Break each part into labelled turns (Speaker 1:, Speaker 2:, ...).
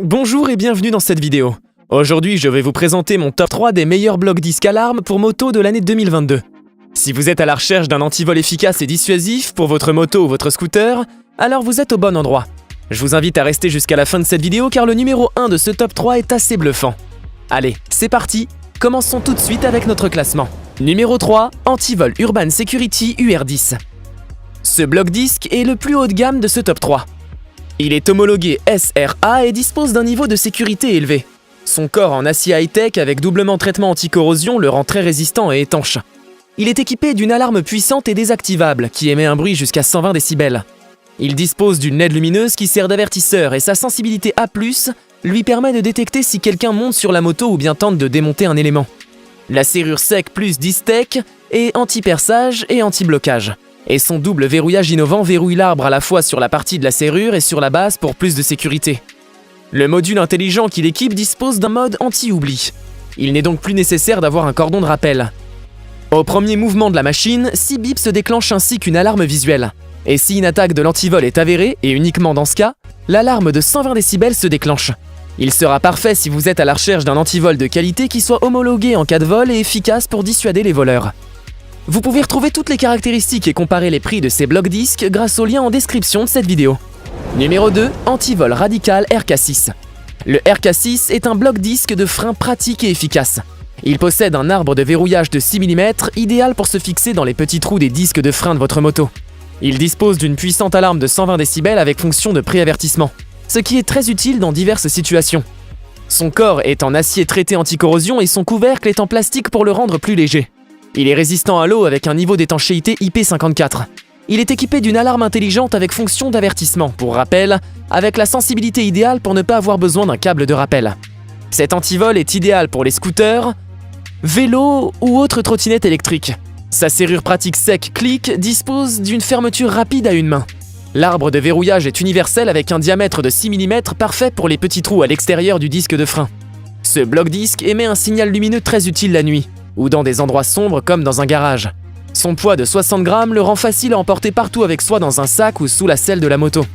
Speaker 1: Bonjour et bienvenue dans cette vidéo. Aujourd'hui, je vais vous présenter mon top 3 des meilleurs blocs disques alarmes pour moto de l'année 2022. Si vous êtes à la recherche d'un antivol efficace et dissuasif pour votre moto ou votre scooter, alors vous êtes au bon endroit. Je vous invite à rester jusqu'à la fin de cette vidéo car le numéro 1 de ce top 3 est assez bluffant. Allez, c'est parti, commençons tout de suite avec notre classement. Numéro 3, Antivol Urban Security UR10. Ce bloc disque est le plus haut de gamme de ce top 3. Il est homologué SRA et dispose d'un niveau de sécurité élevé. Son corps en acier high-tech avec doublement traitement anti-corrosion le rend très résistant et étanche. Il est équipé d'une alarme puissante et désactivable qui émet un bruit jusqu'à 120 décibels. Il dispose d'une LED lumineuse qui sert d'avertisseur et sa sensibilité A+, lui permet de détecter si quelqu'un monte sur la moto ou bien tente de démonter un élément. La serrure sec plus Distech est anti-perçage et anti-blocage. Et son double verrouillage innovant verrouille l'arbre à la fois sur la partie de la serrure et sur la base pour plus de sécurité. Le module intelligent qui l'équipe dispose d'un mode anti-oubli. Il n'est donc plus nécessaire d'avoir un cordon de rappel. Au premier mouvement de la machine, 6 bips se déclenchent ainsi qu'une alarme visuelle. Et si une attaque de l'antivol est avérée, et uniquement dans ce cas, l'alarme de 120 décibels se déclenche. Il sera parfait si vous êtes à la recherche d'un antivol de qualité qui soit homologué en cas de vol et efficace pour dissuader les voleurs. Vous pouvez retrouver toutes les caractéristiques et comparer les prix de ces blocs disques grâce au lien en description de cette vidéo. Numéro 2, Antivol Radical RK6. Le RK6 est un bloc disque de frein pratique et efficace. Il possède un arbre de verrouillage de 6 mm, idéal pour se fixer dans les petits trous des disques de frein de votre moto. Il dispose d'une puissante alarme de 120 décibels avec fonction de préavertissement, ce qui est très utile dans diverses situations. Son corps est en acier traité anti-corrosion et son couvercle est en plastique pour le rendre plus léger. Il est résistant à l'eau avec un niveau d'étanchéité IP54. Il est équipé d'une alarme intelligente avec fonction d'avertissement, pour rappel, avec la sensibilité idéale pour ne pas avoir besoin d'un câble de rappel. Cet antivol est idéal pour les scooters, vélos ou autres trottinettes électriques. Sa serrure pratique sec click dispose d'une fermeture rapide à une main. L'arbre de verrouillage est universel avec un diamètre de 6 mm parfait pour les petits trous à l'extérieur du disque de frein. Ce bloc disque émet un signal lumineux très utile la nuit, ou dans des endroits sombres comme dans un garage. Son poids de 60 grammes le rend facile à emporter partout avec soi dans un sac ou sous la selle de la moto.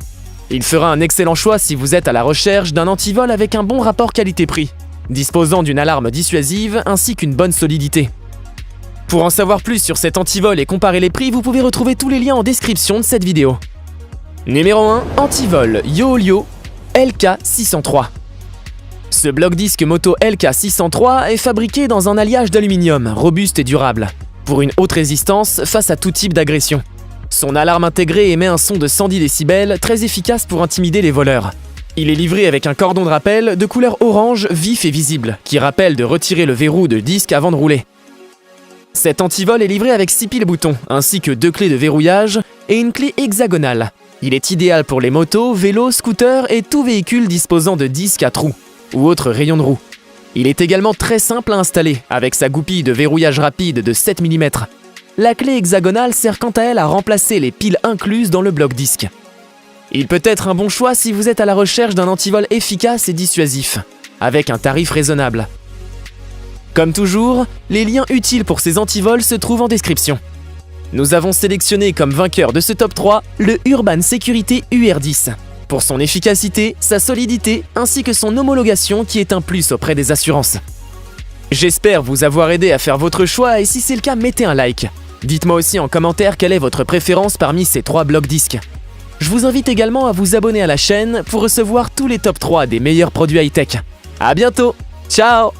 Speaker 1: Il fera un excellent choix si vous êtes à la recherche d'un antivol avec un bon rapport qualité-prix, disposant d'une alarme dissuasive ainsi qu'une bonne solidité. Pour en savoir plus sur cet antivol et comparer les prix, vous pouvez retrouver tous les liens en description de cette vidéo. Numéro 1, Antivol Yoolio LK603. Ce bloc disque moto LK603 est fabriqué dans un alliage d'aluminium, robuste et durable, pour une haute résistance face à tout type d'agression. Son alarme intégrée émet un son de 110 décibels, très efficace pour intimider les voleurs. Il est livré avec un cordon de rappel de couleur orange vif et visible, qui rappelle de retirer le verrou de disque avant de rouler. Cet antivol est livré avec 6 piles boutons, ainsi que 2 clés de verrouillage et une clé hexagonale. Il est idéal pour les motos, vélos, scooters et tout véhicule disposant de disques à trous ou autres rayons de roue. Il est également très simple à installer, avec sa goupille de verrouillage rapide de 7 mm. La clé hexagonale sert quant à elle à remplacer les piles incluses dans le bloc disque. Il peut être un bon choix si vous êtes à la recherche d'un antivol efficace et dissuasif, avec un tarif raisonnable. Comme toujours, les liens utiles pour ces antivols se trouvent en description. Nous avons sélectionné comme vainqueur de ce top 3 le Urban Security UR10. Pour son efficacité, sa solidité, ainsi que son homologation qui est un plus auprès des assurances. J'espère vous avoir aidé à faire votre choix et si c'est le cas, mettez un like. Dites-moi aussi en commentaire quelle est votre préférence parmi ces 3 blocs disques. Je vous invite également à vous abonner à la chaîne pour recevoir tous les top 3 des meilleurs produits high-tech. À bientôt, ciao!